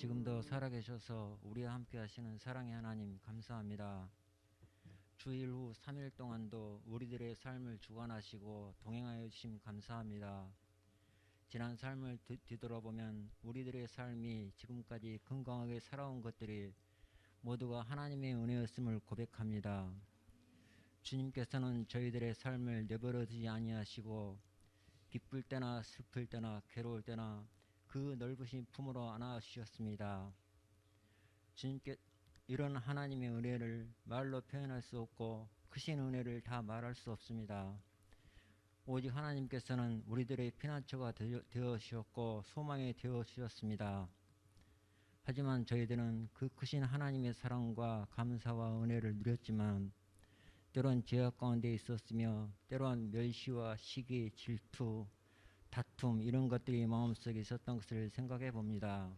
지금도 살아계셔서 우리와 함께 하시는 사랑의 하나님 감사합니다. 주일 후 3일 동안도 우리들의 삶을 주관하시고 동행하여 주심 감사합니다. 지난 삶을 뒤돌아보면 우리들의 삶이 지금까지 건강하게 살아온 것들이 모두가 하나님의 은혜였음을 고백합니다. 주님께서는 저희들의 삶을 내버려 두지 아니하시고 기쁠 때나 슬플 때나 괴로울 때나 그 넓으신 품으로 안아주셨습니다. 주님께 이런 하나님의 은혜를 말로 표현할 수 없고 크신 은혜를 다 말할 수 없습니다. 오직 하나님께서는 우리들의 피난처가 되어 주셨고 소망이 되어 주셨습니다. 하지만 저희들은 그 크신 하나님의 사랑과 감사와 은혜를 누렸지만 때론 죄악 가운데 있었으며 때론 멸시와 시기, 질투, 다툼 이런 것들이 마음속에 있었던 것을 생각해 봅니다.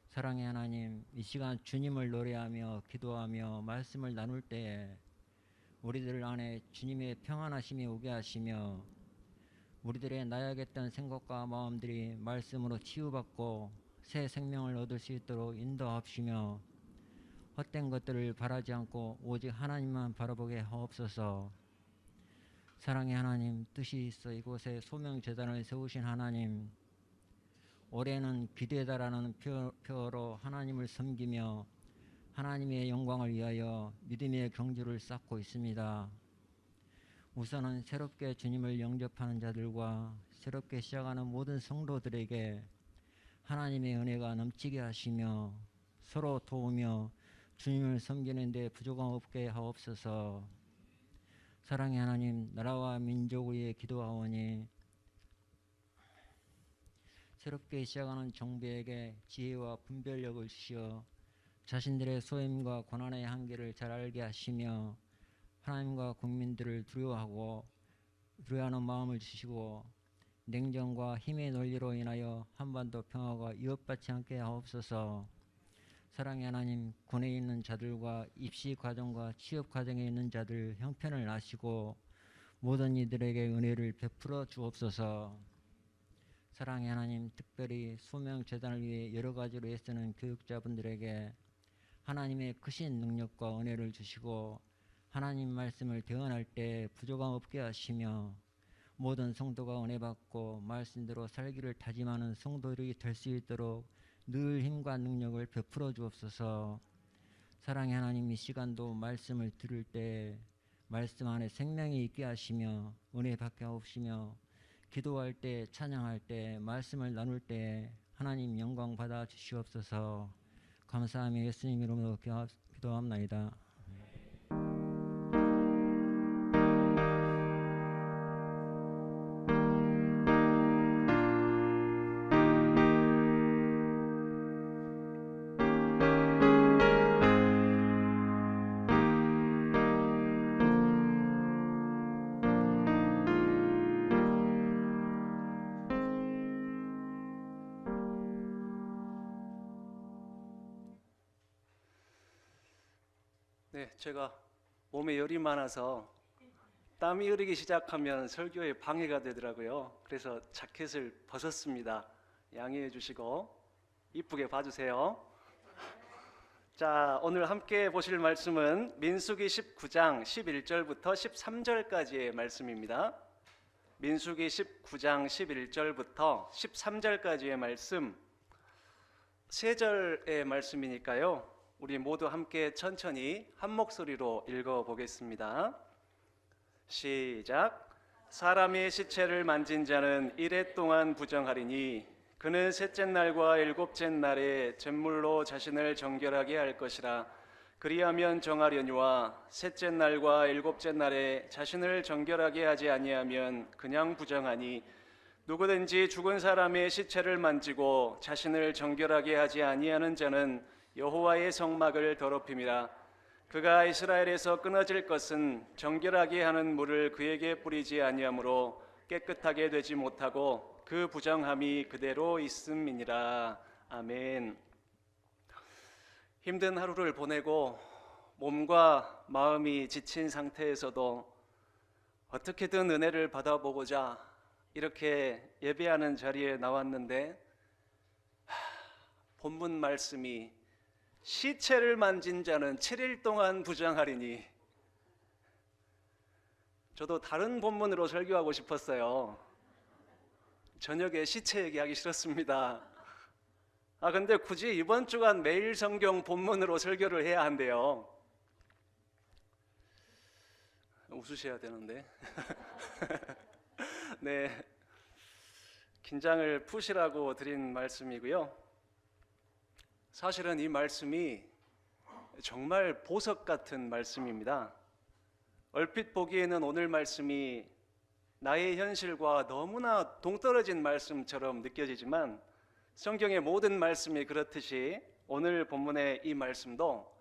사랑의 하나님, 이 시간 주님을 노래하며 기도하며 말씀을 나눌 때에 우리들 안에 주님의 평안하심이 오게 하시며 우리들의 나약했던 생각과 마음들이 말씀으로 치유받고 새 생명을 얻을 수 있도록 인도하시며 헛된 것들을 바라지 않고 오직 하나님만 바라보게 하옵소서. 사랑의 하나님, 뜻이 있어 이곳에 소명재단을 세우신 하나님, 올해는 기대다라는 표어로 하나님을 섬기며 하나님의 영광을 위하여 믿음의 경주를 쌓고 있습니다. 우선은 새롭게 주님을 영접하는 자들과 새롭게 시작하는 모든 성도들에게 하나님의 은혜가 넘치게 하시며 서로 도우며 주님을 섬기는 데 부족함 없게 하옵소서. 사랑의 하나님, 나라와 민족을 위해 기도하오니 새롭게 시작하는 정부에게 지혜와 분별력을 주시어 자신들의 소임과 권한의 한계를 잘 알게 하시며 하나님과 국민들을 두려워하는 마음을 주시고 냉정과 힘의 논리로 인하여 한반도 평화가 위협받지 않게 하옵소서. 사랑의 하나님, 군에 있는 자들과 입시 과정과 취업 과정에 있는 자들 형편을 아시고 모든 이들에게 은혜를 베풀어 주옵소서. 사랑의 하나님, 특별히 소명재단을 위해 여러 가지로 애쓰는 교육자분들에게 하나님의 크신 능력과 은혜를 주시고 하나님 말씀을 대언할 때 부족함 없게 하시며 모든 성도가 은혜 받고 말씀대로 살기를 다짐하는 성도들이 될 수 있도록 늘 힘과 능력을 베풀어 주옵소서. 사랑의 하나님, 이 시간도 말씀을 들을 때 말씀 안에 생명이 있게 하시며 은혜 받게 하옵시며 기도할 때 찬양할 때 말씀을 나눌 때 하나님 영광 받아 주시옵소서. 감사하며 예수님 이름으로 기도합나이다. 네, 제가 몸에 열이 많아서 땀이 흐르기 시작하면 설교에 방해가 되더라고요. 그래서 자켓을 벗었습니다. 양해해 주시고 이쁘게 봐주세요. 자, 오늘 함께 보실 말씀은 민수기 19장 11절부터 13절까지의 말씀입니다. 민수기 19장 11절부터 13절까지의 말씀, 세 절의 말씀이니까요. 우리 모두 함께 천천히 한 목소리로 읽어보겠습니다. 시작. 사람의 시체를 만진 자는 이레 동안 부정하리니 그는 셋째 날과 일곱째 날에 잿물로 자신을 정결하게 할 것이라. 그리하면 정하려니와 셋째 날과 일곱째 날에 자신을 정결하게 하지 아니하면 그냥 부정하니 누구든지 죽은 사람의 시체를 만지고 자신을 정결하게 하지 아니하는 자는 여호와의 성막을 더럽힘이라. 그가 이스라엘에서 끊어질 것은 정결하게 하는 물을 그에게 뿌리지 아니하므로 깨끗하게 되지 못하고 그 부정함이 그대로 있음이니라. 아멘. 힘든 하루를 보내고 몸과 마음이 지친 상태에서도 어떻게든 은혜를 받아보고자 이렇게 예배하는 자리에 나왔는데 본문 말씀이 시체를 만진 자는 7일 동안 부정하리니, 저도 다른 본문으로 설교하고 싶었어요. 저녁에 시체 얘기하기 싫었습니다. 근데 굳이 이번 주간 매일 성경 본문으로 설교를 해야 한대요. 웃으셔야 되는데. 네, 긴장을 푸시라고 드린 말씀이고요. 사실은 이 말씀이 정말 보석 같은 말씀입니다. 얼핏 보기에는 오늘 말씀이 나의 현실과 너무나 동떨어진 말씀처럼 느껴지지만 성경의 모든 말씀이 그렇듯이 오늘 본문의 이 말씀도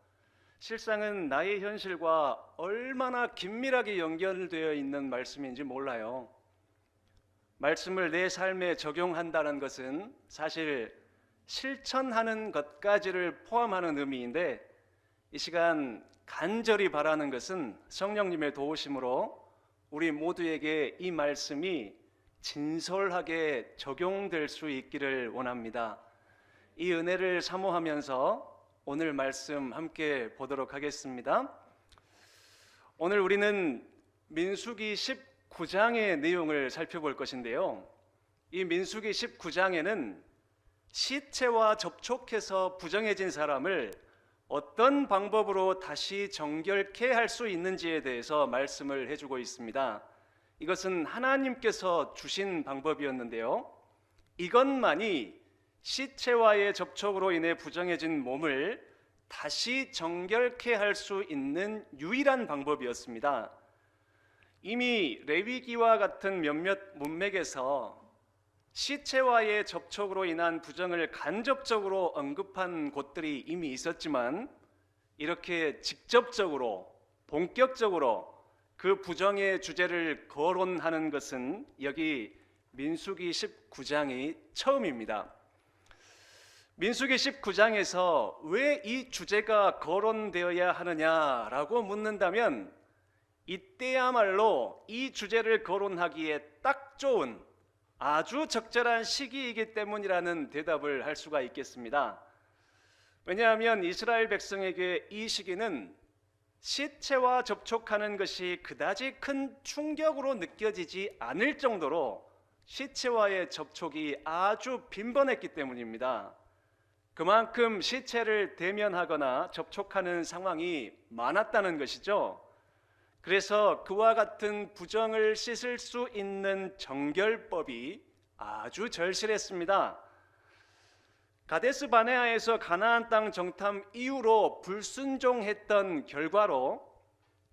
실상은 나의 현실과 얼마나 긴밀하게 연결되어 있는 말씀인지 몰라요. 말씀을 내 삶에 적용한다는 것은 사실 실천하는 것까지를 포함하는 의미인데, 이 시간 간절히 바라는 것은 성령님의 도우심으로 우리 모두에게 이 말씀이 진솔하게 적용될 수 있기를 원합니다. 이 은혜를 사모하면서 오늘 말씀 함께 보도록 하겠습니다. 오늘 우리는 민수기 19장의 내용을 살펴볼 것인데요, 이 민수기 19장에는 시체와 접촉해서 부정해진 사람을 어떤 방법으로 다시 정결케 할 수 있는지에 대해서 말씀을 해주고 있습니다. 이것은 하나님께서 주신 방법이었는데요, 이것만이 시체와의 접촉으로 인해 부정해진 몸을 다시 정결케 할 수 있는 유일한 방법이었습니다. 이미 레위기와 같은 몇몇 문맥에서 시체와의 접촉으로 인한 부정을 간접적으로 언급한 곳들이 이미 있었지만, 이렇게 직접적으로 본격적으로 그 부정의 주제를 거론하는 것은 여기 민수기 19장이 처음입니다. 민수기 19장에서 왜 이 주제가 거론되어야 하느냐라고 묻는다면, 이때야말로 이 주제를 거론하기에 딱 좋은 아주 적절한 시기이기 때문이라는 대답을 할 수가 있겠습니다. 왜냐하면 이스라엘 백성에게 이 시기는 시체와 접촉하는 것이 그다지 큰 충격으로 느껴지지 않을 정도로 시체와의 접촉이 아주 빈번했기 때문입니다. 그만큼 시체를 대면하거나 접촉하는 상황이 많았다는 것이죠. 그래서 그와 같은 부정을 씻을 수 있는 정결법이 아주 절실했습니다. 가데스 바네아에서 가나안 땅 정탐 이후로 불순종했던 결과로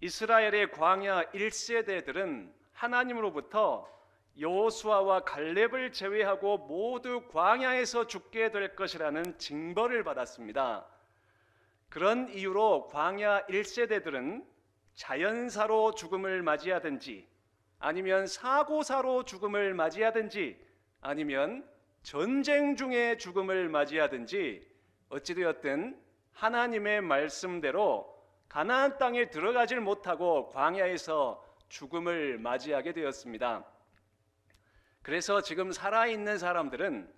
이스라엘의 광야 1세대들은 하나님으로부터 여호수아와 갈렙을 제외하고 모두 광야에서 죽게 될 것이라는 징벌을 받았습니다. 그런 이유로 광야 1세대들은 자연사로 죽음을 맞이하든지, 아니면 사고사로 죽음을 맞이하든지, 아니면 전쟁 중에 죽음을 맞이하든지, 어찌되었든 하나님의 말씀대로 가나안 땅에 들어가질 못하고 광야에서 죽음을 맞이하게 되었습니다. 그래서 지금 살아있는 사람들은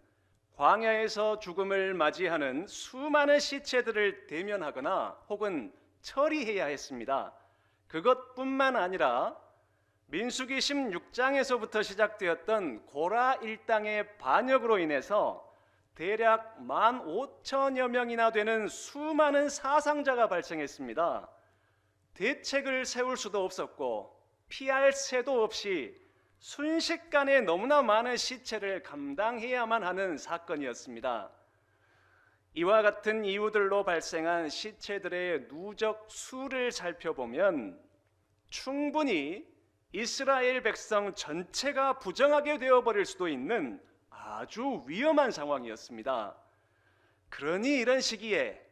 광야에서 죽음을 맞이하는 수많은 시체들을 대면하거나 혹은 처리해야 했습니다. 그것뿐만 아니라 민수기 16장에서부터 시작되었던 고라 일당의 반역으로 인해서 대략 15,000여 명이나 되는 수많은 사상자가 발생했습니다. 대책을 세울 수도 없었고 피할 새도 없이 순식간에 너무나 많은 시체를 감당해야만 하는 사건이었습니다. 이와 같은 이유들로 발생한 시체들의 누적 수를 살펴보면 충분히 이스라엘 백성 전체가 부정하게 되어버릴 수도 있는 아주 위험한 상황이었습니다. 그러니 이런 시기에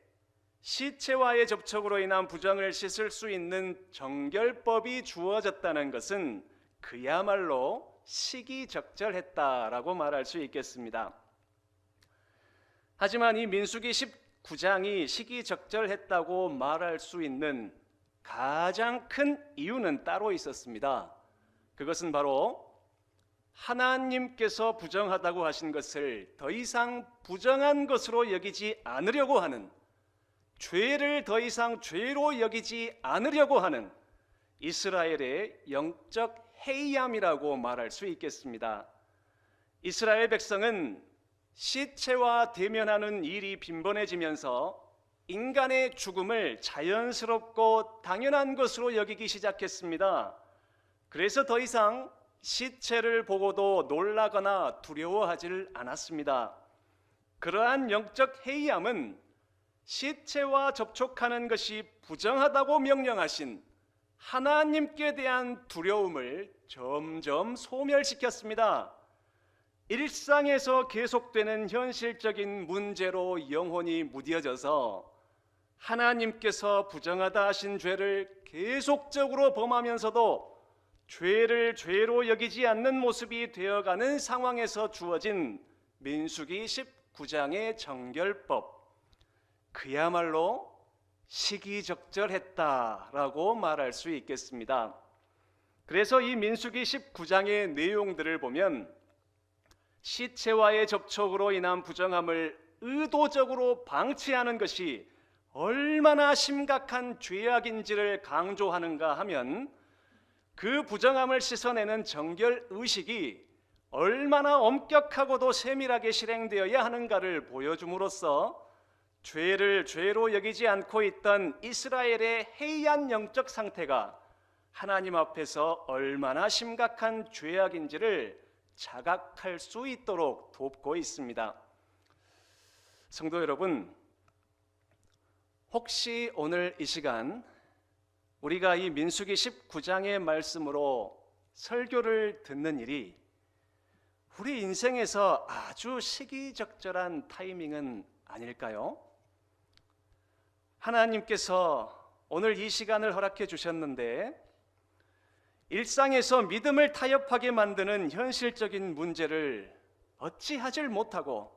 시체와의 접촉으로 인한 부정을 씻을 수 있는 정결법이 주어졌다는 것은 그야말로 시기적절했다라고 말할 수 있겠습니다. 하지만 이 민수기 19장이 시기적절했다고 말할 수 있는 가장 큰 이유는 따로 있었습니다. 그것은 바로 하나님께서 부정하다고 하신 것을 더 이상 부정한 것으로 여기지 않으려고 하는, 죄를 더 이상 죄로 여기지 않으려고 하는 이스라엘의 영적 해이함이라고 말할 수 있겠습니다. 이스라엘 백성은 시체와 대면하는 일이 빈번해지면서 인간의 죽음을 자연스럽고 당연한 것으로 여기기 시작했습니다. 그래서 더 이상 시체를 보고도 놀라거나 두려워하지 않았습니다. 그러한 영적 해이함은 시체와 접촉하는 것이 부정하다고 명령하신 하나님께 대한 두려움을 점점 소멸시켰습니다. 일상에서 계속되는 현실적인 문제로 영혼이 무뎌져서 하나님께서 부정하다 하신 죄를 계속적으로 범하면서도 죄를 죄로 여기지 않는 모습이 되어가는 상황에서 주어진 민수기 19장의 정결법, 그야말로 시기적절했다라고 말할 수 있겠습니다. 그래서 이 민수기 19장의 내용들을 보면 시체와의 접촉으로 인한 부정함을 의도적으로 방치하는 것이 얼마나 심각한 죄악인지를 강조하는가 하면 그 부정함을 씻어내는 정결 의식이 얼마나 엄격하고도 세밀하게 실행되어야 하는가를 보여줌으로써 죄를 죄로 여기지 않고 있던 이스라엘의 해이한 영적 상태가 하나님 앞에서 얼마나 심각한 죄악인지를 자각할 수 있도록 돕고 있습니다. 성도 여러분, 혹시 오늘 이 시간 우리가 이 민수기 19장의 말씀으로 설교를 듣는 일이 우리 인생에서 아주 시기적절한 타이밍은 아닐까요? 하나님께서 오늘 이 시간을 허락해 주셨는데 일상에서 믿음을 타협하게 만드는 현실적인 문제를 어찌하질 못하고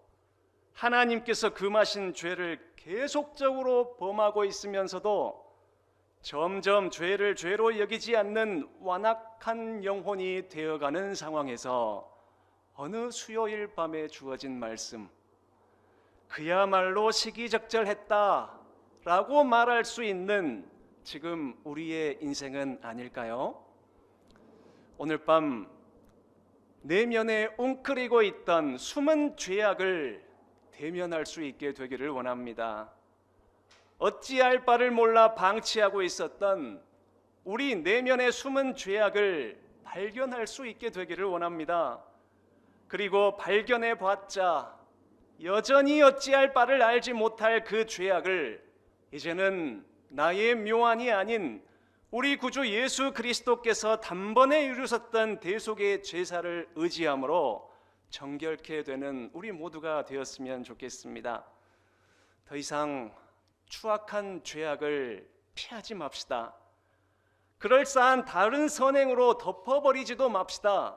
하나님께서 금하신 죄를 계속적으로 범하고 있으면서도 점점 죄를 죄로 여기지 않는 완악한 영혼이 되어가는 상황에서 어느 수요일 밤에 주어진 말씀, 그야말로 시기적절했다라고 말할 수 있는 지금 우리의 인생은 아닐까요? 오늘 밤 내면에 웅크리고 있던 숨은 죄악을 대면할 수 있게 되기를 원합니다. 어찌할 바를 몰라 방치하고 있었던 우리 내면의 숨은 죄악을 발견할 수 있게 되기를 원합니다. 그리고 발견해 봤자 여전히 어찌할 바를 알지 못할 그 죄악을 이제는 나의 묘안이 아닌 우리 구주 예수 그리스도께서 단번에 이루셨던 대속의 제사를 의지함으로 정결케 되는 우리 모두가 되었으면 좋겠습니다. 더 이상 추악한 죄악을 피하지 맙시다. 그럴싸한 다른 선행으로 덮어버리지도 맙시다.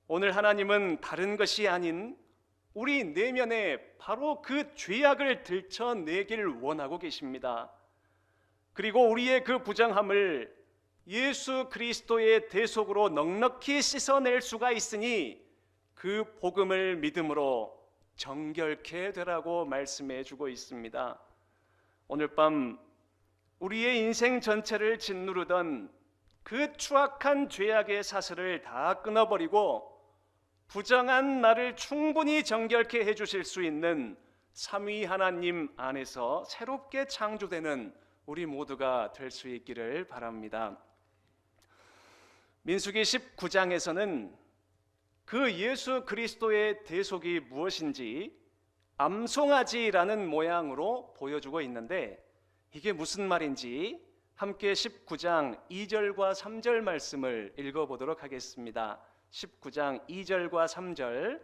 오늘 하나님은 다른 것이 아닌 우리 내면에 바로 그 죄악을 들춰내길 원하고 계십니다. 그리고 우리의 그 부정함을 예수 그리스도의 대속으로 넉넉히 씻어낼 수가 있으니 그 복음을 믿음으로 정결케 되라고 말씀해 주고 있습니다. 오늘 밤 우리의 인생 전체를 짓누르던 그 추악한 죄악의 사슬을 다 끊어버리고 부정한 나를 충분히 정결케 해주실 수 있는 삼위 하나님 안에서 새롭게 창조되는 우리 모두가 될 수 있기를 바랍니다. 민수기 19장에서는 그 예수 그리스도의 대속이 무엇인지 암송아지라는 모양으로 보여주고 있는데 이게 무슨 말인지 함께 19장 2절과 3절 말씀을 읽어보도록 하겠습니다. 19장 2절과 3절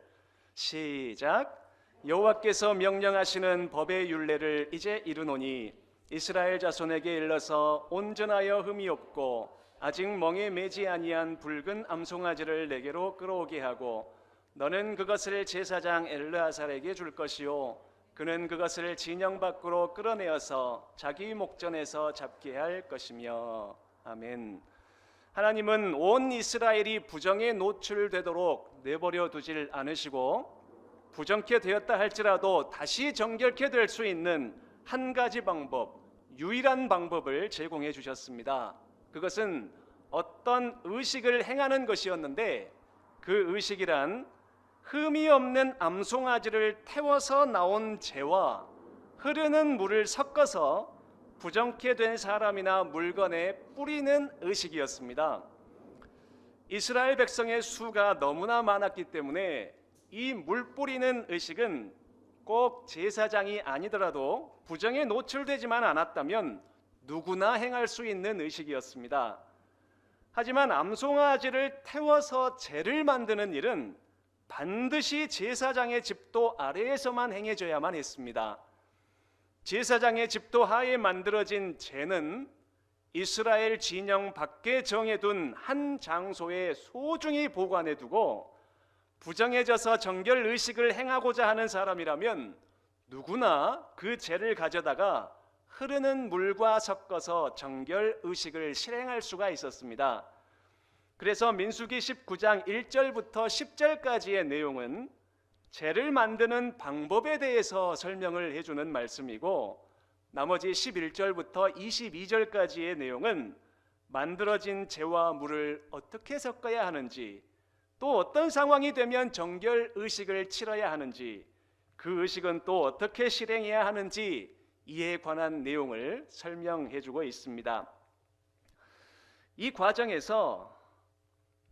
시작. 여호와께서 명령하시는 법의 율례를 이제 이르노니 이스라엘 자손에게 일러서 온전하여 흠이 없고 아직 멍에 매지 아니한 붉은 암송아지를 내게로 끌어오게 하고 너는 그것을 제사장 엘르아살에게 줄 것이요 그는 그것을 진영 밖으로 끌어내어서 자기 목전에서 잡게 할 것이며. 아멘. 하나님은 온 이스라엘이 부정에 노출되도록 내버려 두질 않으시고 부정케 되었다 할지라도 다시 정결케 될 수 있는 한 가지 방법, 유일한 방법을 제공해 주셨습니다. 그것은 어떤 의식을 행하는 것이었는데 그 의식이란 흠이 없는 암송아지를 태워서 나온 재와 흐르는 물을 섞어서 부정케 된 사람이나 물건에 뿌리는 의식이었습니다. 이스라엘 백성의 수가 너무나 많았기 때문에 이 물 뿌리는 의식은 꼭 제사장이 아니더라도 부정에 노출되지만 않았다면 누구나 행할 수 있는 의식이었습니다. 하지만 암송아지를 태워서 재를 만드는 일은 반드시 제사장의 집도 아래에서만 행해져야만 했습니다. 제사장의 집도 하에 만들어진 재는 이스라엘 진영 밖에 정해둔 한 장소에 소중히 보관해 두고 부정해져서 정결 의식을 행하고자 하는 사람이라면 누구나 그 재를 가져다가 흐르는 물과 섞어서 정결 의식을 실행할 수가 있었습니다. 그래서 민수기 19장 1절부터 10절까지의 내용은 재를 만드는 방법에 대해서 설명을 해주는 말씀이고 나머지 11절부터 22절까지의 내용은 만들어진 재와 물을 어떻게 섞어야 하는지 또 어떤 상황이 되면 정결 의식을 치러야 하는지 그 의식은 또 어떻게 실행해야 하는지 이에 관한 내용을 설명해 주고 있습니다. 이 과정에서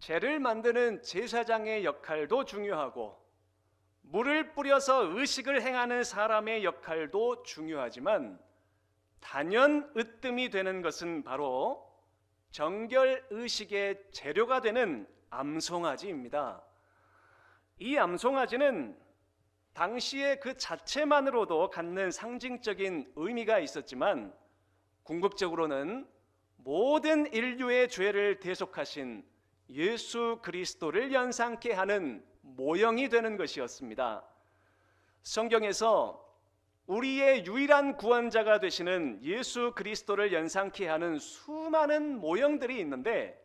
재를 만드는 제사장의 역할도 중요하고 물을 뿌려서 의식을 행하는 사람의 역할도 중요하지만 단연 으뜸이 되는 것은 바로 정결 의식의 재료가 되는 암송아지입니다. 이 암송아지는 당시의 그 자체만으로도 갖는 상징적인 의미가 있었지만 궁극적으로는 모든 인류의 죄를 대속하신 예수 그리스도를 연상케 하는 모형이 되는 것이었습니다. 성경에서 우리의 유일한 구원자가 되시는 예수 그리스도를 연상케 하는 수많은 모형들이 있는데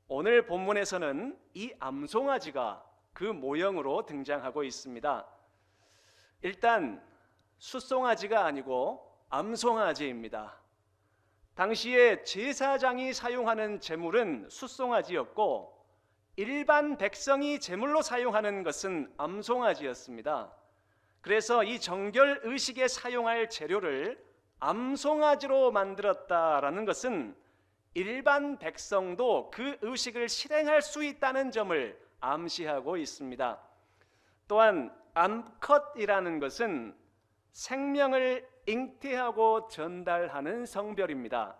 오늘 본문에서는 이 암송아지가 그 모형으로 등장하고 있습니다. 일단 숫송아지가 아니고 암송아지입니다. 당시에 제사장이 사용하는 제물은 숫송아지였고 일반 백성이 제물로 사용하는 것은 암송아지였습니다. 그래서 이 정결 의식에 사용할 재료를 암송아지로 만들었다라는 것은 일반 백성도 그 의식을 실행할 수 있다는 점을 암시하고 있습니다. 또한 암컷이라는 것은 생명을 잉태하고 전달하는 성별입니다.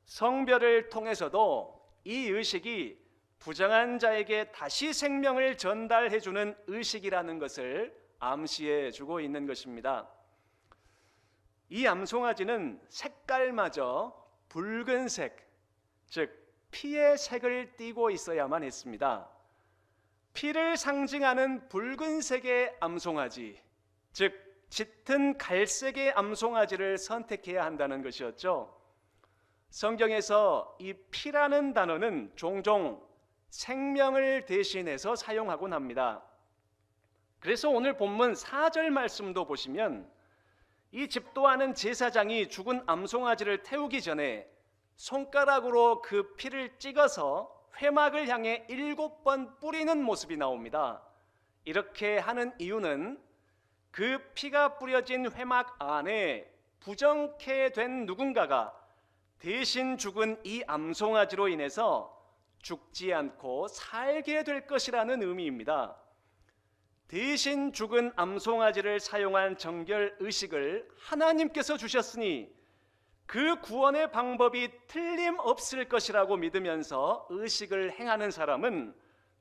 성별을 통해서도 이 의식이 부정한 자에게 다시 생명을 전달해주는 의식이라는 것을 암시해 주고 있는 것입니다. 이 암송아지는 색깔마저 붉은색, 즉 피의 색을 띠고 있어야만 했습니다. 피를 상징하는 붉은색의 암송아지, 즉 짙은 갈색의 암송아지를 선택해야 한다는 것이었죠. 성경에서 이 피라는 단어는 종종 생명을 대신해서 사용하곤 합니다. 그래서 오늘 본문 4절 말씀도 보시면 이 집도하는 제사장이 죽은 암송아지를 태우기 전에 손가락으로 그 피를 찍어서 회막을 향해 7번 뿌리는 모습이 나옵니다. 이렇게 하는 이유는 그 피가 뿌려진 회막 안에 부정케 된 누군가가 대신 죽은 이 암송아지로 인해서 죽지 않고 살게 될 것이라는 의미입니다. 대신 죽은 암송아지를 사용한 정결 의식을 하나님께서 주셨으니 그 구원의 방법이 틀림없을 것이라고 믿으면서 의식을 행하는 사람은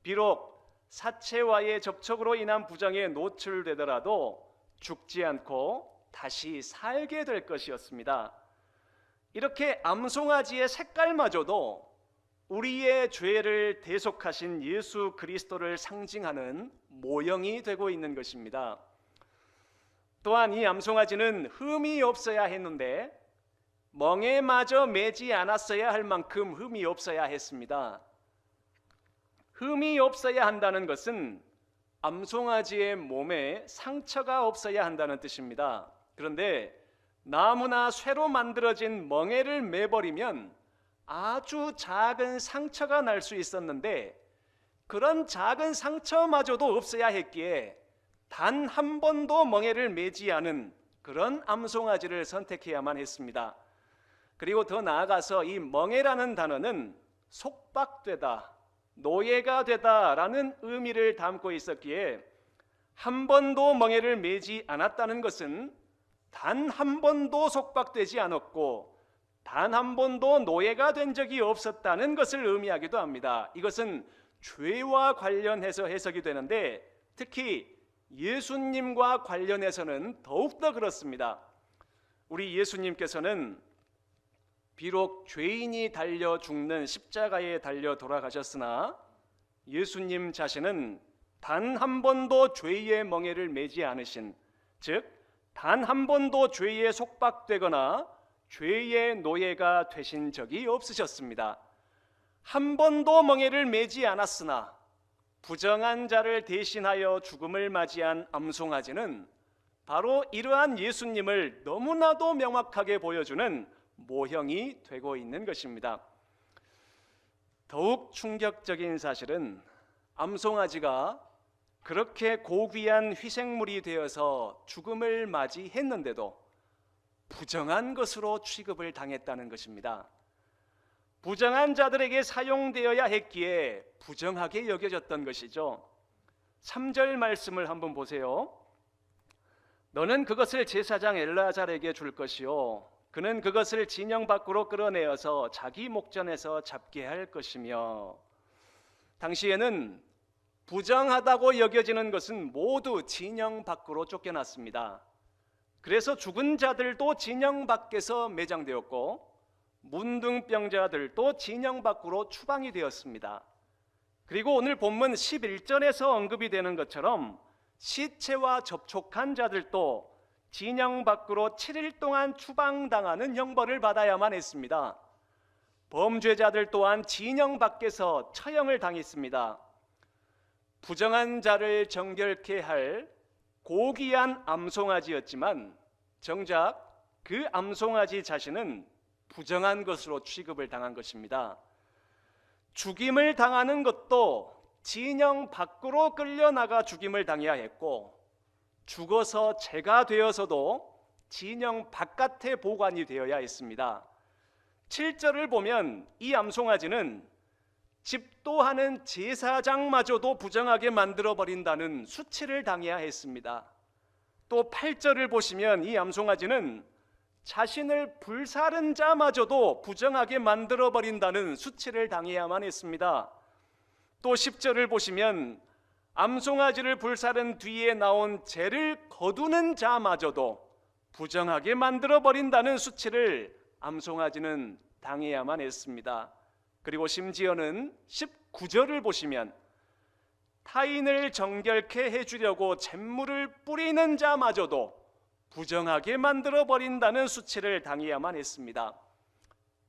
비록 사체와의 접촉으로 인한 부정에 노출되더라도 죽지 않고 다시 살게 될 것이었습니다. 이렇게 암송아지의 색깔마저도 우리의 죄를 대속하신 예수 그리스도를 상징하는 모형이 되고 있는 것입니다. 또한 이 암송아지는 흠이 없어야 했는데 멍에마저 매지 않았어야 할 만큼 흠이 없어야 했습니다. 흠이 없어야 한다는 것은 암송아지의 몸에 상처가 없어야 한다는 뜻입니다. 그런데 나무나 쇠로 만들어진 멍에를 매버리면 아주 작은 상처가 날 수 있었는데 그런 작은 상처마저도 없어야 했기에 단 한 번도 멍에를 매지 않은 그런 암송아지를 선택해야만 했습니다. 그리고 더 나아가서 이 멍에라는 단어는 속박되다, 노예가 되다라는 의미를 담고 있었기에 한 번도 멍에를 매지 않았다는 것은 단 한 번도 속박되지 않았고 단 한 번도 노예가 된 적이 없었다는 것을 의미하기도 합니다. 이것은 죄와 관련해서 해석이 되는데 특히 예수님과 관련해서는 더욱더 그렇습니다. 우리 예수님께서는 비록 죄인이 달려 죽는 십자가에 달려 돌아가셨으나 예수님 자신은 단 한 번도 죄의 멍에를 매지 않으신, 즉 단 한 번도 죄에 속박되거나 죄의 노예가 되신 적이 없으셨습니다. 한 번도 멍에를 매지 않았으나 부정한 자를 대신하여 죽음을 맞이한 암송아지는 바로 이러한 예수님을 너무나도 명확하게 보여주는 모형이 되고 있는 것입니다. 더욱 충격적인 사실은 암송아지가 그렇게 고귀한 희생물이 되어서 죽음을 맞이했는데도 부정한 것으로 취급을 당했다는 것입니다. 부정한 자들에게 사용되어야 했기에 부정하게 여겨졌던 것이죠. 3절 말씀을 한번 보세요. 너는 그것을 제사장 엘라잘에게 줄 것이요 그는 그것을 진영 밖으로 끌어내어서 자기 목전에서 잡게 할 것이며. 당시에는 부정하다고 여겨지는 것은 모두 진영 밖으로 쫓겨났습니다. 그래서 죽은 자들도 진영 밖에서 매장되었고 문둥병자들도 진영 밖으로 추방이 되었습니다. 그리고 오늘 본문 11절에서 언급이 되는 것처럼 시체와 접촉한 자들도 진영 밖으로 7일 동안 추방당하는 형벌을 받아야만 했습니다. 범죄자들 또한 진영 밖에서 처형을 당했습니다. 부정한 자를 정결케 할 고귀한 암송아지였지만 정작 그 암송아지 자신은 부정한 것으로 취급을 당한 것입니다. 죽임을 당하는 것도 진영 밖으로 끌려나가 죽임을 당해야 했고 죽어서 재가 되어서도 진영 바깥에 보관이 되어야 했습니다. 7절을 보면 이 암송아지는 집도하는 제사장마저도 부정하게 만들어버린다는 수치를 당해야 했습니다. 또 8절을 보시면 이 암송아지는 자신을 불사른 자마저도 부정하게 만들어버린다는 수치를 당해야만 했습니다. 또 10절을 보시면 암송아지를 불사른 뒤에 나온 죄를 거두는 자마저도 부정하게 만들어버린다는 수치를 암송아지는 당해야만 했습니다. 그리고 심지어는 19절을 보시면 타인을 정결케 해주려고 잿물을 뿌리는 자마저도 부정하게 만들어버린다는 수치를 당해야만 했습니다.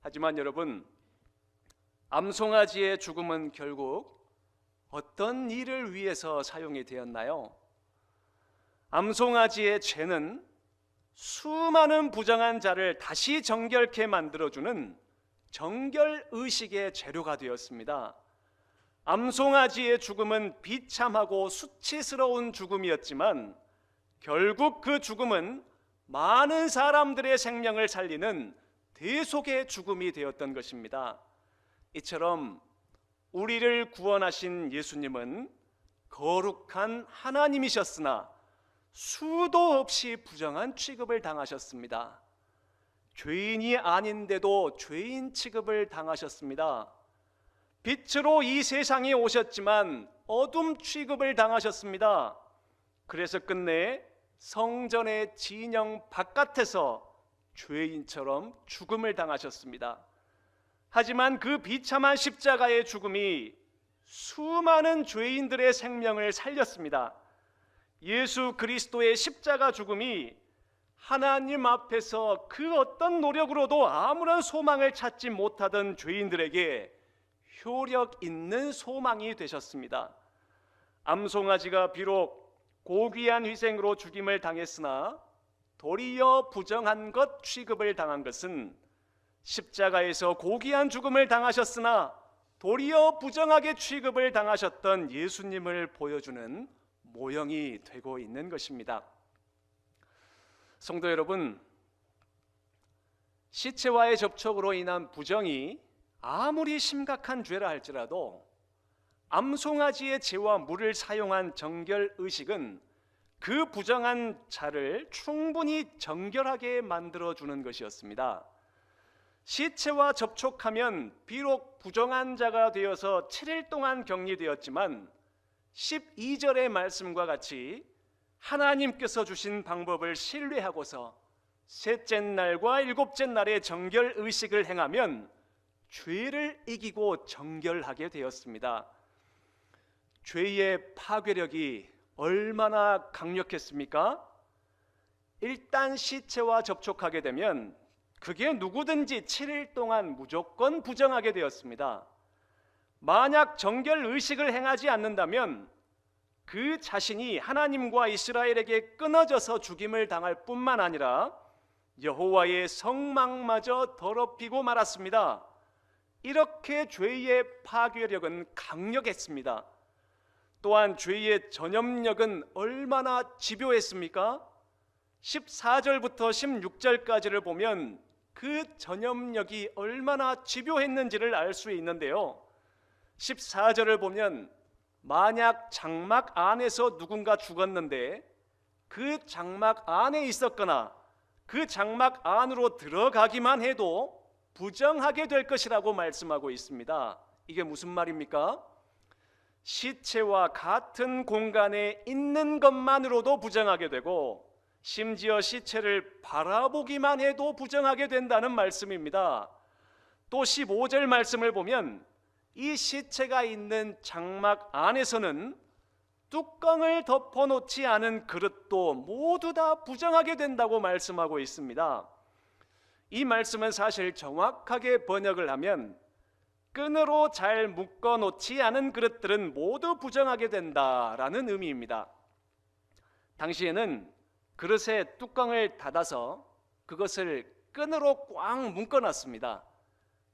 하지만 여러분, 암송아지의 죽음은 결국 어떤 일을 위해서 사용이 되었나요? 암송아지의 죄는 수많은 부정한 자를 다시 정결케 만들어주는 정결의식의 재료가 되었습니다. 암송아지의 죽음은 비참하고 수치스러운 죽음이었지만 결국 그 죽음은 많은 사람들의 생명을 살리는 대속의 죽음이 되었던 것입니다. 이처럼 우리를 구원하신 예수님은 거룩한 하나님이셨으나 수도 없이 부정한 취급을 당하셨습니다. 죄인이 아닌데도 죄인 취급을 당하셨습니다. 빛으로 이 세상에 오셨지만 어둠 취급을 당하셨습니다. 그래서 끝내 성전의 진영 바깥에서 죄인처럼 죽음을 당하셨습니다. 하지만 그 비참한 십자가의 죽음이 수많은 죄인들의 생명을 살렸습니다. 예수 그리스도의 십자가 죽음이 하나님 앞에서 그 어떤 노력으로도 아무런 소망을 찾지 못하던 죄인들에게 효력 있는 소망이 되셨습니다. 암송아지가 비록 고귀한 희생으로 죽임을 당했으나 도리어 부정한 것 취급을 당한 것은 십자가에서 고귀한 죽음을 당하셨으나 도리어 부정하게 취급을 당하셨던 예수님을 보여주는 모형이 되고 있는 것입니다. 성도 여러분, 시체와의 접촉으로 인한 부정이 아무리 심각한 죄라 할지라도 암송아지의 제와 물을 사용한 정결의식은 그 부정한 자를 충분히 정결하게 만들어주는 것이었습니다. 시체와 접촉하면 비록 부정한 자가 되어서 7일 동안 격리되었지만 12절의 말씀과 같이 하나님께서 주신 방법을 신뢰하고서 셋째 날과 일곱째 날에 정결의식을 행하면 죄를 이기고 정결하게 되었습니다. 죄의 파괴력이 얼마나 강력했습니까? 일단 시체와 접촉하게 되면 그게 누구든지 7일 동안 무조건 부정하게 되었습니다. 만약 정결의식을 행하지 않는다면 그 자신이 하나님과 이스라엘에게 끊어져서 죽임을 당할 뿐만 아니라 여호와의 성막마저 더럽히고 말았습니다. 이렇게 죄의 파괴력은 강력했습니다. 또한 죄의 전염력은 얼마나 집요했습니까? 14절부터 16절까지를 보면 그 전염력이 얼마나 집요했는지를 알 수 있는데요. 14절을 보면 만약 장막 안에서 누군가 죽었는데 그 장막 안에 있었거나 그 장막 안으로 들어가기만 해도 부정하게 될 것이라고 말씀하고 있습니다. 이게 무슨 말입니까? 시체와 같은 공간에 있는 것만으로도 부정하게 되고 심지어 시체를 바라보기만 해도 부정하게 된다는 말씀입니다. 또 15절 말씀을 보면 이 시체가 있는 장막 안에서는 뚜껑을 덮어놓지 않은 그릇도 모두 다 부정하게 된다고 말씀하고 있습니다. 이 말씀은 사실 정확하게 번역을 하면 끈으로 잘 묶어놓지 않은 그릇들은 모두 부정하게 된다라는 의미입니다. 당시에는 그릇에 뚜껑을 닫아서 그것을 끈으로 꽉 묶어놨습니다.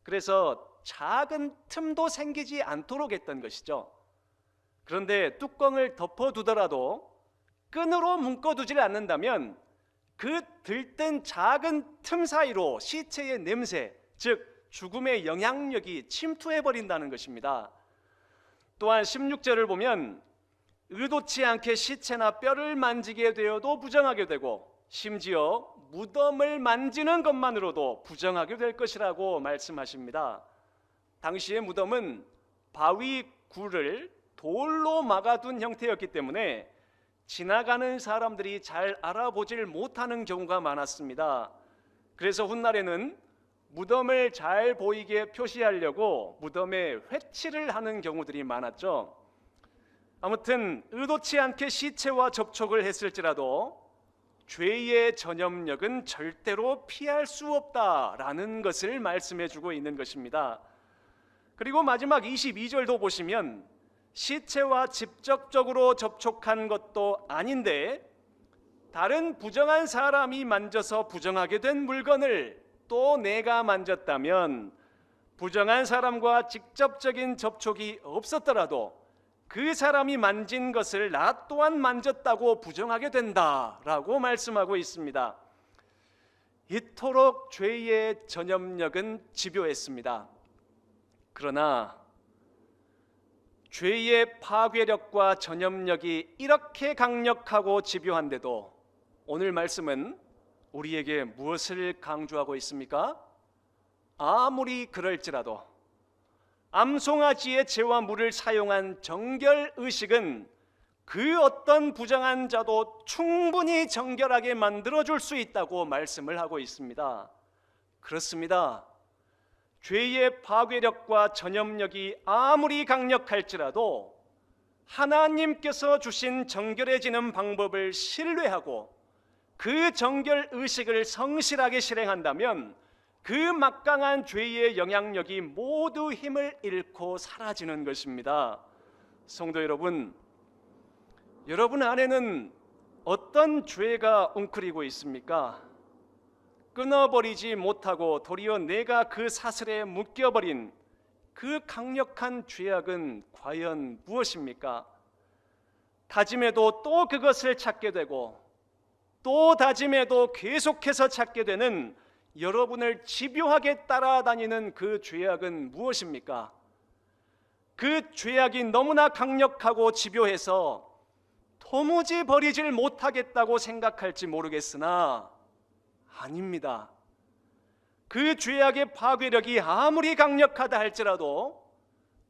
그래서 작은 틈도 생기지 않도록 했던 것이죠. 그런데 뚜껑을 덮어두더라도 끈으로 묶어두질 않는다면 그 들뜬 작은 틈 사이로 시체의 냄새, 즉 죽음의 영향력이 침투해버린다는 것입니다. 또한 16절을 보면 의도치 않게 시체나 뼈를 만지게 되어도 부정하게 되고 심지어 무덤을 만지는 것만으로도 부정하게 될 것이라고 말씀하십니다. 당시의 무덤은 바위 굴을 돌로 막아둔 형태였기 때문에 지나가는 사람들이 잘 알아보질 못하는 경우가 많았습니다. 그래서 훗날에는 무덤을 잘 보이게 표시하려고 무덤에 회칠을 하는 경우들이 많았죠. 아무튼 의도치 않게 시체와 접촉을 했을지라도 죄의 전염력은 절대로 피할 수 없다라는 것을 말씀해 주고 있는 것입니다. 그리고 마지막 22절도 보시면 시체와 직접적으로 접촉한 것도 아닌데 다른 부정한 사람이 만져서 부정하게 된 물건을 또 내가 만졌다면 부정한 사람과 직접적인 접촉이 없었더라도 그 사람이 만진 것을 나 또한 만졌다고 부정하게 된다라고 말씀하고 있습니다. 이토록 죄의 전염력은 집요했습니다. 그러나 죄의 파괴력과 전염력이 이렇게 강력하고 집요한데도 오늘 말씀은 우리에게 무엇을 강조하고 있습니까? 아무리 그럴지라도 암송아지의 제와 물을 사용한 정결의식은 그 어떤 부정한 자도 충분히 정결하게 만들어줄 수 있다고 말씀을 하고 있습니다. 그렇습니다. 죄의 파괴력과 전염력이 아무리 그 정결 의식을 성실하게 실행한다면 그 막강한 죄의 영향력이 모두 힘을 잃고 사라지는 것입니다. 성도 여러분, 여러분 안에는 어떤 죄가 웅크리고 있습니까? 끊어버리지 못하고 도리어 내가 그 사슬에 묶여버린 그 강력한 죄악은 과연 무엇입니까? 다짐해도 또 그것을 찾게 되고 또 다짐해도 계속해서 찾게 되는 여러분을 집요하게 따라다니는 그 죄악은 무엇입니까? 그 죄악이 너무나 강력하고 집요해서 도무지 버리질 못하겠다고 생각할지 모르겠으나 아닙니다. 그 죄악의 파괴력이 아무리 강력하다 할지라도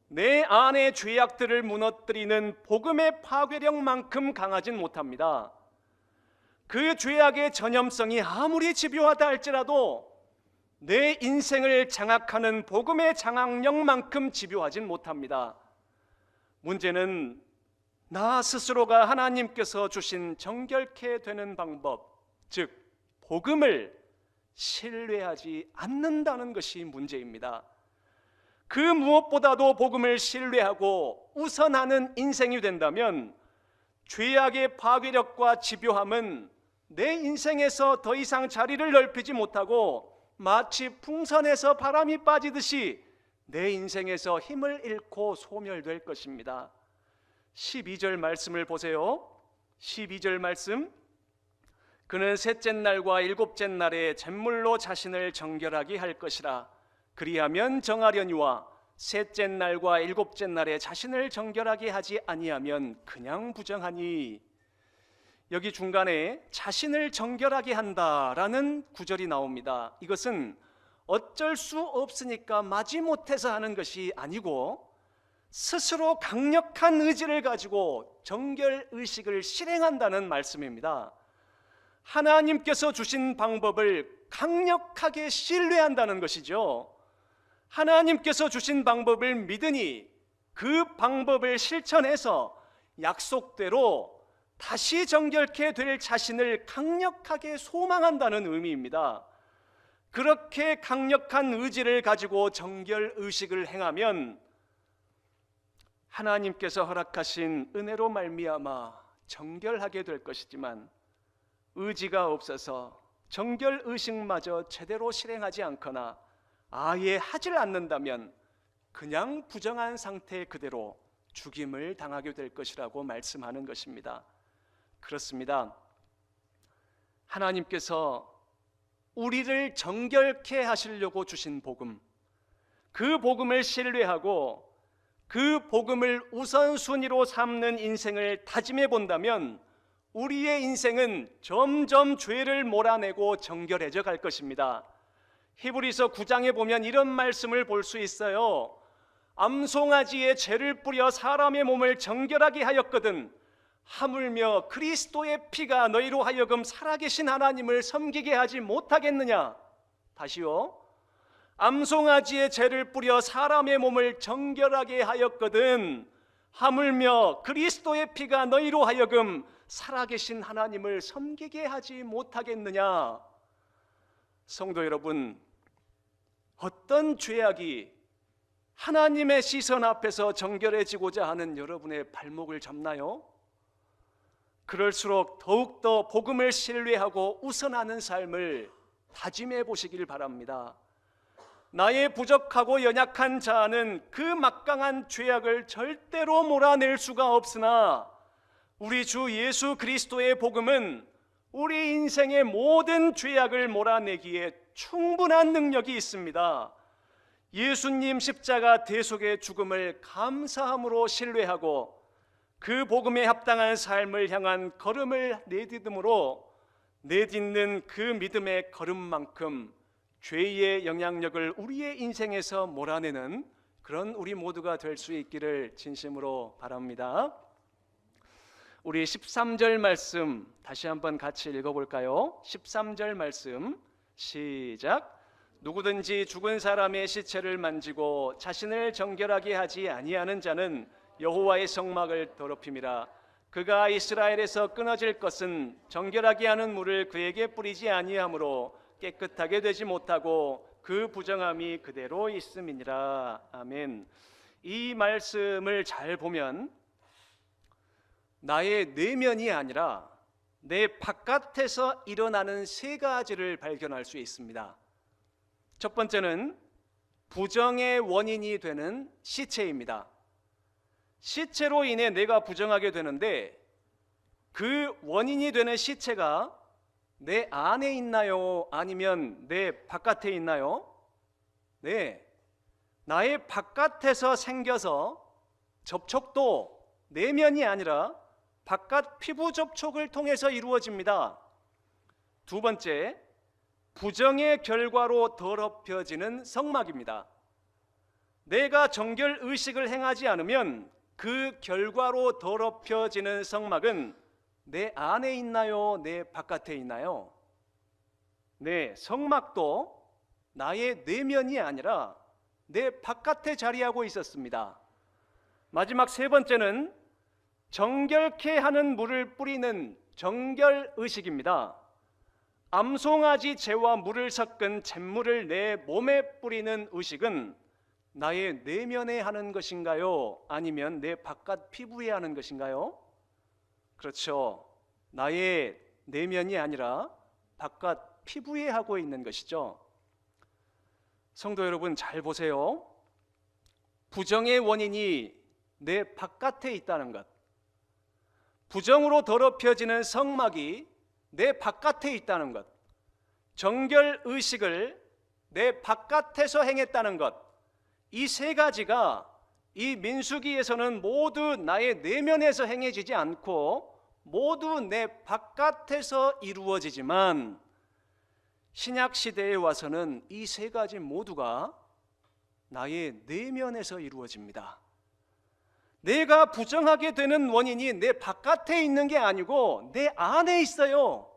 내 안의 죄악들을 무너뜨리는 복음의 파괴력만큼 강하진 못합니다. 그 죄악의 전염성이 아무리 집요하다 할지라도 내 인생을 장악하는 복음의 장악력만큼 집요하진 못합니다. 문제는 나 스스로가 하나님께서 주신 정결케 되는 방법, 즉 복음을 신뢰하지 않는다는 것이 문제입니다. 그 무엇보다도 복음을 신뢰하고 우선하는 인생이 된다면 죄악의 파괴력과 집요함은 내 인생에서 더 이상 자리를 넓히지 못하고 마치 풍선에서 바람이 빠지듯이 내 인생에서 힘을 잃고 소멸될 것입니다. 12절 말씀을 보세요. 12절 말씀, 그는 셋째 날과 일곱째 날에 잿물로 자신을 정결하게 할 것이라. 그리하면 정하려니와 셋째 날과 일곱째 날에 자신을 정결하게 하지 아니하면 그냥 부정하니. 여기 중간에 자신을 정결하게 한다라는 구절이 나옵니다. 이것은 어쩔 수 없으니까 마지못해서 하는 것이 아니고 스스로 강력한 의지를 가지고 정결 의식을 실행한다는 말씀입니다. 하나님께서 주신 방법을 강력하게 신뢰한다는 것이죠. 하나님께서 주신 방법을 믿으니 그 방법을 실천해서 약속대로 다시 정결케 될 자신을 강력하게 소망한다는 의미입니다. 그렇게 강력한 의지를 가지고 정결 의식을 행하면 하나님께서 허락하신 은혜로 말미암아 정결하게 될 것이지만 의지가 없어서 정결 의식마저 제대로 실행하지 않거나 아예 하질 않는다면 그냥 부정한 상태 그대로 죽임을 당하게 될 것이라고 말씀하는 것입니다. 그렇습니다. 하나님께서 우리를 정결케 하시려고 주신 복음, 그 복음을 신뢰하고 그 복음을 우선순위로 삼는 인생을 다짐해 본다면 우리의 인생은 점점 죄를 몰아내고 정결해져 갈 것입니다. 히브리서 9장에 보면 이런 말씀을 볼 수 있어요. 암송아지에 죄를 뿌려 사람의 몸을 정결하게 하였거든 하물며 그리스도의 피가 너희로 하여금 살아계신 하나님을 섬기게 하지 못하겠느냐. 다시요. 암송아지의 죄를 뿌려 사람의 몸을 정결하게 하였거든 하물며 그리스도의 피가 너희로 하여금 살아계신 하나님을 섬기게 하지 못하겠느냐. 성도 여러분, 어떤 죄악이 하나님의 시선 앞에서 정결해지고자 하는 여러분의 발목을 잡나요? 그럴수록 더욱더 복음을 신뢰하고 우선하는 삶을 다짐해 보시길 바랍니다. 나의 부족하고 연약한 자아는 그 막강한 죄악을 절대로 몰아낼 수가 없으나 우리 주 예수 그리스도의 복음은 우리 인생의 모든 죄악을 몰아내기에 충분한 능력이 있습니다. 예수님 십자가 대속의 죽음을 감사함으로 신뢰하고 그 복음에 합당한 삶을 향한 걸음을 내딛음으로 내딛는 그 믿음의 걸음만큼 죄의 영향력을 우리의 인생에서 몰아내는 그런 우리 모두가 될 수 있기를 진심으로 바랍니다. 우리 13절 말씀 다시 한번 같이 읽어볼까요? 13절 말씀 시작. 누구든지 죽은 사람의 시체를 만지고 자신을 정결하게 하지 아니하는 자는 여호와의 성막을 더럽힘이라. 그가 이스라엘에서 끊어질 것은 정결하게 하는 물을 그에게 뿌리지 아니하므로 깨끗하게 되지 못하고 그 부정함이 그대로 있음이니라. 아멘. 이 말씀을 잘 보면 나의 내면이 아니라 내 바깥에서 일어나는 세 가지를 발견할 수 있습니다. 첫 번째는 부정의 원인이 되는 시체입니다. 시체로 인해 내가 부정하게 되는데 그 원인이 되는 시체가 내 안에 있나요? 아니면 내 바깥에 있나요? 네, 나의 바깥에서 생겨서 접촉도 내면이 아니라 바깥 피부 접촉을 통해서 이루어집니다. 두 번째, 부정의 결과로 더럽혀지는 성막입니다. 내가 정결 의식을 행하지 않으면 그 결과로 더럽혀지는 성막은 내 안에 있나요? 내 바깥에 있나요? 네, 성막도 나의 내면이 아니라 내 바깥에 자리하고 있었습니다. 마지막 세 번째는 정결케 하는 물을 뿌리는 정결 의식입니다. 암송아지 재와 물을 섞은 잿물을 내 몸에 뿌리는 의식은 나의 내면에 하는 것인가요? 아니면 내 바깥 피부에 하는 것인가요? 그렇죠. 나의 내면이 아니라 바깥 피부에 하고 있는 것이죠. 성도 여러분, 잘 보세요. 부정의 원인이 내 바깥에 있다는 것, 부정으로 더럽혀지는 성막이 내 바깥에 있다는 것, 정결 의식을 내 바깥에서 행했다는 것, 이 세 가지가 이 민수기에서는 모두 나의 내면에서 행해지지 않고 모두 내 바깥에서 이루어지지만 신약 시대에 와서는 이 세 가지 모두가 나의 내면에서 이루어집니다. 내가 부정하게 되는 원인이 내 바깥에 있는 게 아니고 내 안에 있어요.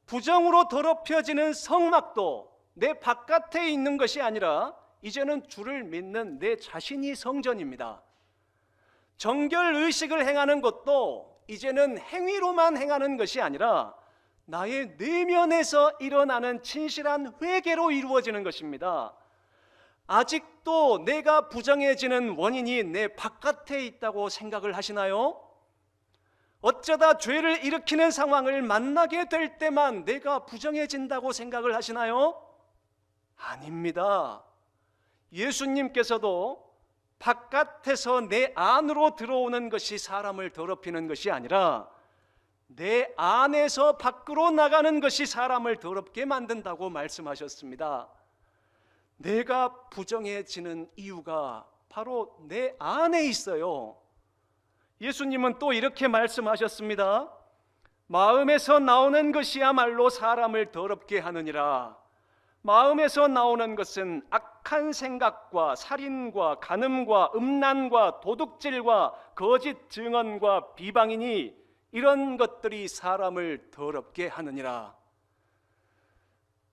부정으로 더럽혀지는 성막도 내 바깥에 있는 것이 아니라 이제는 주를 믿는 내 자신이 성전입니다. 정결 의식을 행하는 것도 이제는 행위로만 행하는 것이 아니라 나의 내면에서 일어나는 진실한 회개로 이루어지는 것입니다. 아직도 내가 부정해지는 원인이 내 바깥에 있다고 생각을 하시나요? 어쩌다 죄를 일으키는 상황을 만나게 될 때만 내가 부정해진다고 생각을 하시나요? 아닙니다. 예수님께서도 바깥에서 내 안으로 들어오는 것이 사람을 더럽히는 것이 아니라 내 안에서 밖으로 나가는 것이 사람을 더럽게 만든다고 말씀하셨습니다. 내가 부정해지는 이유가 바로 내 안에 있어요. 예수님은 또 이렇게 말씀하셨습니다. 마음에서 나오는 것이야말로 사람을 더럽게 하느니라. 마음에서 나오는 것은 악한 생각과 살인과 간음과 음란과 도둑질과 거짓 증언과 비방이니 이런 것들이 사람을 더럽게 하느니라.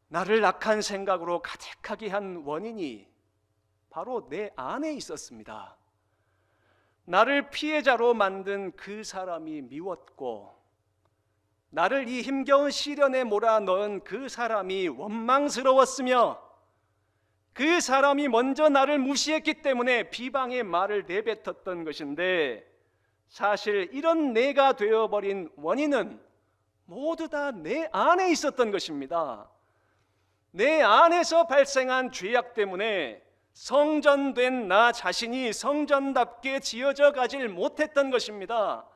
나를 악한 생각으로 가득하게 한 원인이 바로 내 안에 있었습니다. 나를 피해자로 만든 그 사람이 미웠고 나를 이 힘겨운 시련에 몰아넣은 그 사람이 원망스러웠으며 그 사람이 먼저 나를 무시했기 때문에 비방의 말을 내뱉었던 것인데 사실 이런 내가 되어버린 원인은 모두 다 내 안에 있었던 것입니다. 내 안에서 발생한 죄악 때문에 성전된 나 자신이 성전답게 지어져 가질 못했던 것입니다.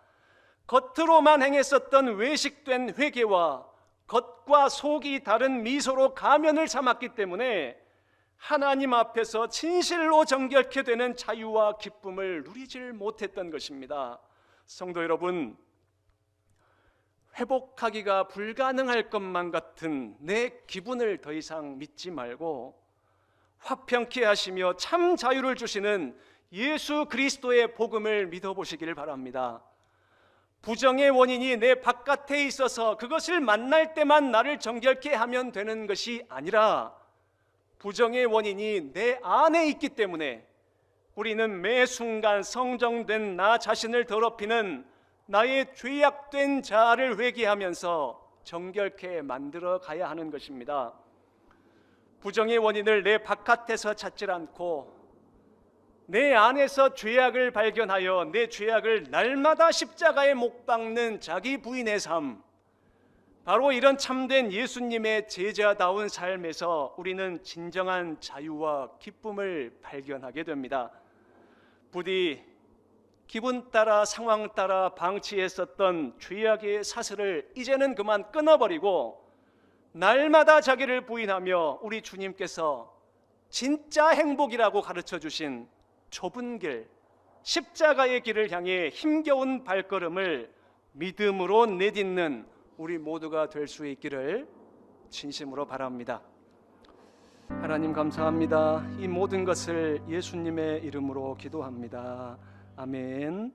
겉으로만 행했었던 외식된 회개와 겉과 속이 다른 미소로 가면을 삼았기 때문에 하나님 앞에서 진실로 정결케 되는 자유와 기쁨을 누리질 못했던 것입니다. 성도 여러분, 회복하기가 불가능할 것만 같은 내 기분을 더 이상 믿지 말고 화평케 하시며 참 자유를 주시는 예수 그리스도의 복음을 믿어보시기를 바랍니다. 부정의 원인이 내 바깥에 있어서 그것을 만날 때만 나를 정결케 하면 되는 것이 아니라 부정의 원인이 내 안에 있기 때문에 우리는 매 순간 성정된 나 자신을 더럽히는 나의 죄악된 자아를 회개하면서 정결케 만들어 가야 하는 것입니다. 부정의 원인을 내 바깥에서 찾질 않고 내 안에서 죄악을 발견하여 내 죄악을 날마다 십자가에 못 박는 자기 부인의 삶, 바로 이런 참된 예수님의 제자다운 삶에서 우리는 진정한 자유와 기쁨을 발견하게 됩니다. 부디 기분 따라 상황 따라 방치했었던 죄악의 사슬을 이제는 그만 끊어버리고 날마다 자기를 부인하며 우리 주님께서 진짜 행복이라고 가르쳐 주신 좁은 길, 십자가의 길을 향해 힘겨운 발걸음을 믿음으로 내딛는 우리 모두가 될 수 있기를 진심으로 바랍니다. 하나님 감사합니다. 이 모든 것을 예수님의 이름으로 기도합니다. 아멘.